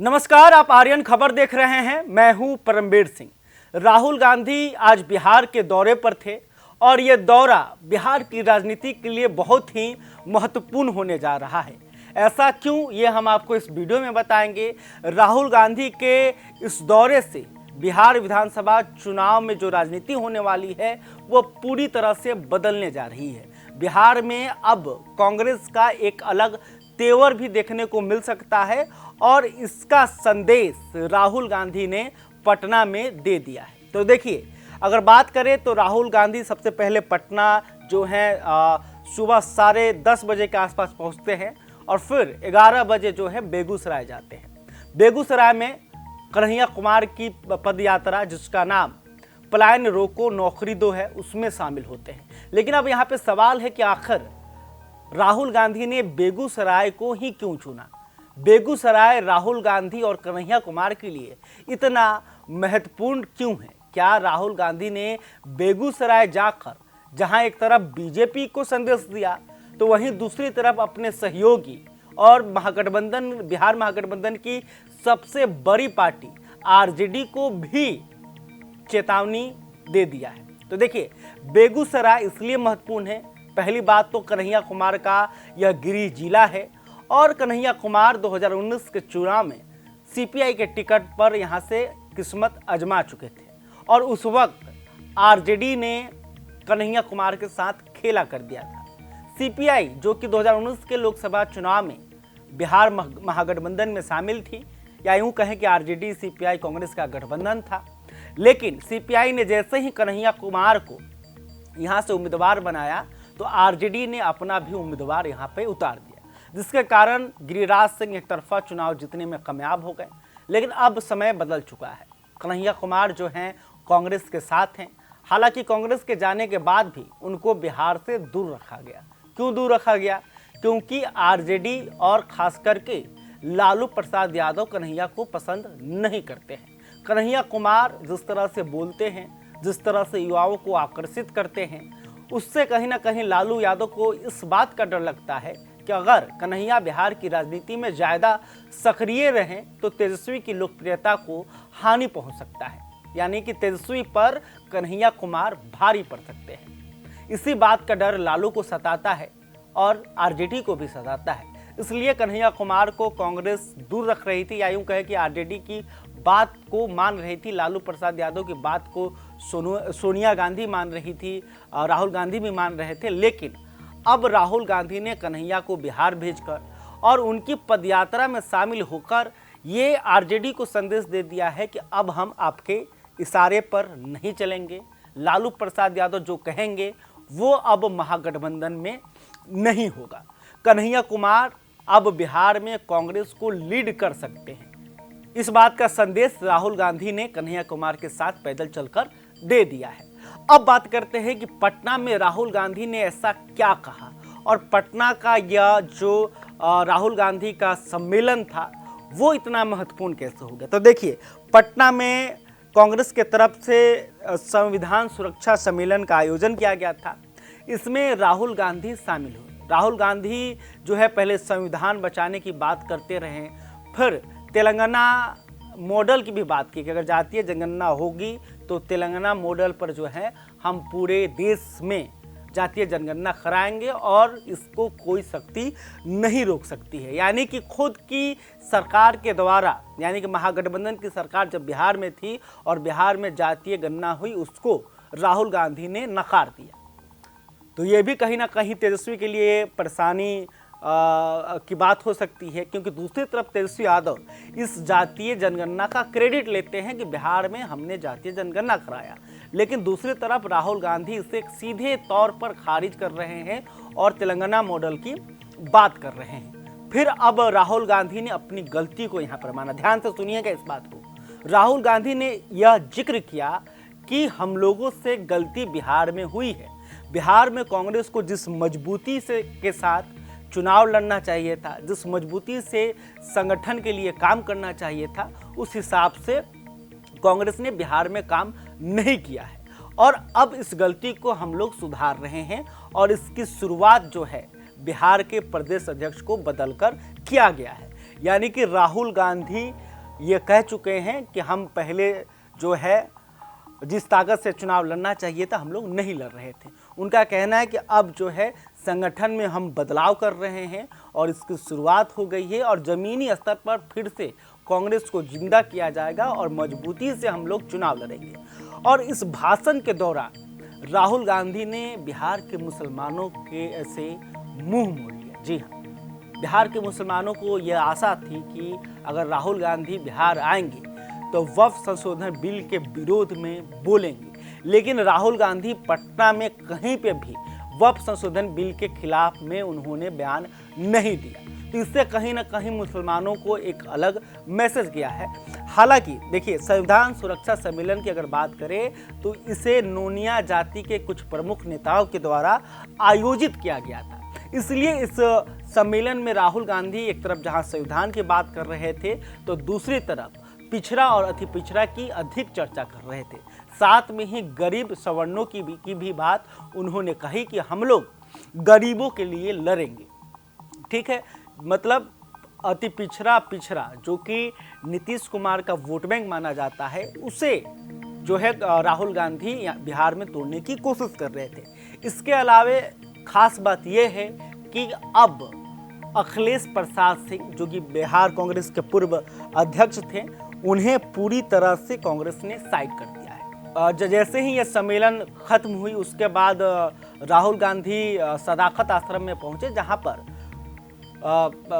नमस्कार, आप आर्यन खबर देख रहे हैं। मैं हूं परमवीर सिंह। राहुल गांधी आज बिहार के दौरे पर थे और ये दौरा बिहार की राजनीति के लिए बहुत ही महत्वपूर्ण होने जा रहा है। ऐसा क्यों, ये हम आपको इस वीडियो में बताएंगे। राहुल गांधी के इस दौरे से बिहार विधानसभा चुनाव में जो राजनीति होने वाली है वो पूरी तरह से बदलने जा रही है। बिहार में अब कांग्रेस का एक अलग तेवर भी देखने को मिल सकता है और इसका संदेश राहुल गांधी ने पटना में दे दिया है। तो देखिए, अगर बात करें तो राहुल गांधी सबसे पहले पटना जो है सुबह 10:30 बजे के आसपास पहुंचते हैं और फिर 11 बजे जो है बेगूसराय जाते हैं। बेगूसराय में कन्हैया कुमार की पद यात्रा, जिसका नाम पलायन रोको नौकरी दो है, उसमें शामिल होते हैं। लेकिन अब यहाँ पे सवाल है कि आखिर राहुल गांधी ने बेगूसराय को ही क्यों चुना? बेगूसराय राहुल गांधी और कन्हैया कुमार के लिए इतना महत्वपूर्ण क्यों है? क्या राहुल गांधी ने बेगूसराय जाकर जहां एक तरफ बीजेपी को संदेश दिया तो वहीं दूसरी तरफ अपने सहयोगी और महागठबंधन, बिहार महागठबंधन की सबसे बड़ी पार्टी आरजेडी को भी चेतावनी दे दिया है? तो देखिए, बेगूसराय इसलिए महत्वपूर्ण है। पहली बात तो कन्हैया कुमार का यह गृह जिला है और कन्हैया कुमार 2019 के चुनाव में सीपीआई के टिकट पर यहां से किस्मत आजमा चुके थे और उस वक्त आरजेडी ने कन्हैया कुमार के साथ खेला कर दिया था। सीपीआई जो कि 2019 के लोकसभा चुनाव में बिहार महागठबंधन में शामिल थी, या यूं कहें कि आरजेडी सीपीआई कांग्रेस का गठबंधन था। लेकिन सीपीआई ने जैसे ही कन्हैया कुमार को यहां से उम्मीदवार बनाया तो आरजेडी ने अपना भी उम्मीदवार यहां पे उतार दिया, जिसके कारण गिरिराज सिंह एक तरफा चुनाव जीतने में कामयाब हो गए। लेकिन अब समय बदल चुका है। कन्हैया कुमार जो हैं कांग्रेस के साथ हैं। हालांकि कांग्रेस के जाने के बाद भी उनको बिहार से दूर रखा गया। क्यों दूर रखा गया? क्योंकि आरजेडी और खास करके लालू प्रसाद यादव कन्हैया को पसंद नहीं करते हैं। कन्हैया कुमार जिस तरह से बोलते हैं, जिस तरह से युवाओं को आकर्षित करते हैं, उससे कहीं ना कहीं लालू यादव को इस बात का डर लगता है कि अगर कन्हैया बिहार की राजनीति में ज़्यादा सक्रिय रहें तो तेजस्वी की लोकप्रियता को हानि पहुंच सकता है। यानी कि तेजस्वी पर कन्हैया कुमार भारी पड़ सकते हैं। इसी बात का डर लालू को सताता है और आरजेडी को भी सताता है। इसलिए कन्हैया कुमार को कांग्रेस दूर रख रही थी, या यूं कहे कि आरजेडी की बात को मान रही थी, लालू प्रसाद यादव की बात को सोनिया गांधी मान रही थी, राहुल गांधी भी मान रहे थे। लेकिन अब राहुल गांधी ने कन्हैया को बिहार भेजकर और उनकी पदयात्रा में शामिल होकर ये आरजेडी को संदेश दे दिया है कि अब हम आपके इशारे पर नहीं चलेंगे। लालू प्रसाद यादव जो कहेंगे वो अब महागठबंधन में नहीं होगा। कन्हैया कुमार अब बिहार में कांग्रेस को लीड कर सकते हैं। इस बात का संदेश राहुल गांधी ने कन्हैया कुमार के साथ पैदल चलकर दे दिया है। अब बात करते हैं कि पटना में राहुल गांधी ने ऐसा क्या कहा और पटना का यह जो राहुल गांधी का सम्मेलन था वो इतना महत्वपूर्ण कैसे हो गया? तो देखिए, पटना में कांग्रेस के तरफ से संविधान सुरक्षा सम्मेलन का आयोजन किया गया था। इसमें राहुल गांधी शामिल हुए। राहुल गांधी जो है पहले संविधान बचाने की बात करते रहे, फिर तेलंगाना मॉडल की भी बात की कि अगर जातीय जनगणना होगी तो तेलंगाना मॉडल पर जो है हम पूरे देश में जातीय जनगणना कराएंगे और इसको कोई शक्ति नहीं रोक सकती है। यानी कि खुद की सरकार के द्वारा, यानी कि महागठबंधन की सरकार जब बिहार में थी और बिहार में जातीय गणना हुई, उसको राहुल गांधी ने नकार दिया। तो ये भी कहीं ना कहीं तेजस्वी के लिए परेशानी की बात हो सकती है, क्योंकि दूसरी तरफ तेजस्वी यादव इस जातीय जनगणना का क्रेडिट लेते हैं कि बिहार में हमने जातीय जनगणना कराया। लेकिन दूसरी तरफ राहुल गांधी इसे सीधे तौर पर खारिज कर रहे हैं और तेलंगाना मॉडल की बात कर रहे हैं। फिर अब राहुल गांधी ने अपनी गलती को यहाँ पर माना। ध्यान से सुनिएगा इस बात को। राहुल गांधी ने यह जिक्र किया कि हम लोगों से गलती बिहार में हुई है। बिहार में कांग्रेस को जिस मजबूती से के साथ चुनाव लड़ना चाहिए था, जिस मजबूती से संगठन के लिए काम करना चाहिए था, उस हिसाब से कांग्रेस ने बिहार में काम नहीं किया है और अब इस गलती को हम लोग सुधार रहे हैं और इसकी शुरुआत जो है बिहार के प्रदेश अध्यक्ष को बदलकर किया गया है। यानी कि राहुल गांधी ये कह चुके हैं कि हम पहले जो है जिस ताकत से चुनाव लड़ना चाहिए था हम लोग नहीं लड़ रहे थे। उनका कहना है कि अब जो है संगठन में हम बदलाव कर रहे हैं और इसकी शुरुआत हो गई है और ज़मीनी स्तर पर फिर से कांग्रेस को जिंदा किया जाएगा और मजबूती से हम लोग चुनाव लड़ेंगे। और इस भाषण के दौरान राहुल गांधी ने बिहार के मुसलमानों के ऐसे मुंह मोड़ लिया। जी हाँ, बिहार के मुसलमानों को यह आशा थी कि अगर राहुल गांधी बिहार आएंगे तो वक्फ संशोधन बिल के विरोध में बोलेंगे, लेकिन राहुल गांधी पटना में कहीं पे भी वक्फ संशोधन बिल के खिलाफ में उन्होंने बयान नहीं दिया। तो इससे कहीं ना कहीं मुसलमानों को एक अलग मैसेज गया है। हालांकि देखिए, संविधान सुरक्षा सम्मेलन की अगर बात करें तो इसे नोनिया जाति के कुछ प्रमुख नेताओं के द्वारा आयोजित किया गया था। इसलिए इस सम्मेलन में राहुल गांधी एक तरफ जहां संविधान की बात कर रहे थे तो दूसरी तरफ पिछड़ा और अति पिछड़ा की अधिक चर्चा कर रहे थे। साथ में ही गरीब सवर्णों की भी बात उन्होंने कही कि हम लोग गरीबों के लिए लड़ेंगे। ठीक है, मतलब अति पिछड़ा जो कि नीतीश कुमार का वोट बैंक माना जाता है, उसे जो है राहुल गांधी बिहार में तोड़ने की कोशिश कर रहे थे। इसके अलावे खास बात यह है कि अब अखिलेश प्रसाद सिंह जो कि बिहार कांग्रेस के पूर्व अध्यक्ष थे, उन्हें पूरी तरह से कांग्रेस ने साइड कर दिया है। जैसे ही यह सम्मेलन खत्म हुई उसके बाद राहुल गांधी सदाकत आश्रम में पहुंचे, जहां पर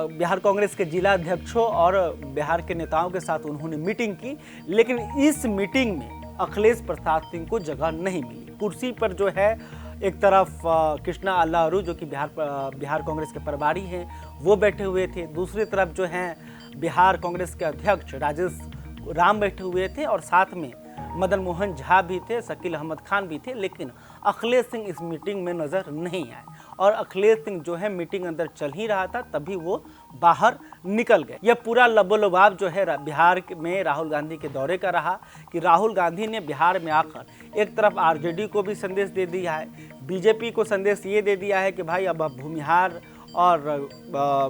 बिहार कांग्रेस के जिला अध्यक्षों और बिहार के नेताओं के साथ उन्होंने मीटिंग की। लेकिन इस मीटिंग में अखिलेश प्रसाद सिंह को जगह नहीं मिली। कुर्सी पर जो है एक तरफ कृष्णा अल्लाहरू जो कि बिहार कांग्रेस के प्रभारी हैं वो बैठे हुए थे, दूसरी तरफ जो हैं बिहार कांग्रेस के अध्यक्ष राजेश राम बैठे हुए थे और साथ में मदन मोहन झा भी थे, शकील अहमद खान भी थे। लेकिन अखिलेश सिंह इस मीटिंग में नज़र नहीं आए और अखिलेश सिंह जो है मीटिंग अंदर चल ही रहा था तभी वो बाहर निकल गए। यह पूरा लबोलबाब जो है बिहार में राहुल गांधी के दौरे का रहा कि राहुल गांधी ने बिहार में आकर एक तरफ आरजेडी को भी संदेश दे दिया है, बीजेपी को संदेश ये दे दिया है कि भाई अब भूमिहार और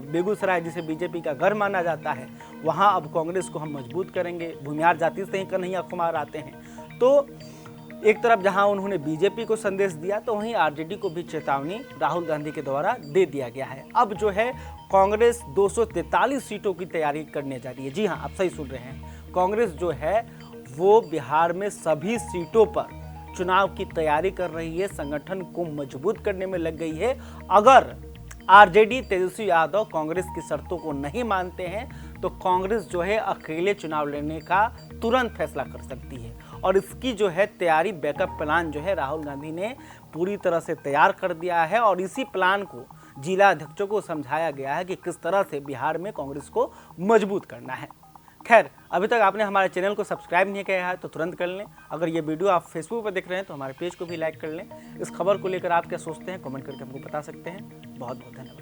बेगूसराय जिसे बीजेपी का घर माना जाता है वहाँ अब कांग्रेस को हम मजबूत करेंगे। भूमिहार जाति से ही कन्हैया कुमार आते हैं। तो एक तरफ जहां उन्होंने बीजेपी को संदेश दिया तो वहीं आरजेडी को भी चेतावनी राहुल गांधी के द्वारा दे दिया गया है। अब जो है कांग्रेस 243 सीटों की तैयारी करने जा रही है। जी हाँ, आप सही सुन रहे हैं, कांग्रेस जो है वो बिहार में सभी सीटों पर चुनाव की तैयारी कर रही है, संगठन को मजबूत करने में लग गई है। अगर आरजेडी तेजस्वी यादव कांग्रेस की शर्तों को नहीं मानते हैं तो कांग्रेस जो है अकेले चुनाव लड़ने का तुरंत फैसला कर सकती है और इसकी जो है तैयारी, बैकअप प्लान जो है राहुल गांधी ने पूरी तरह से तैयार कर दिया है और इसी प्लान को जिला अध्यक्षों को समझाया गया है कि किस तरह से बिहार में कांग्रेस को मजबूत करना है। खैर, अभी तक आपने हमारे चैनल को सब्सक्राइब नहीं किया है तो तुरंत कर लें। अगर ये वीडियो आप फेसबुक पर देख रहे हैं तो हमारे पेज को भी लाइक कर लें। इस खबर को लेकर आप क्या सोचते हैं कमेंट करके हमको बता सकते हैं। बहुत बहुत धन्यवाद।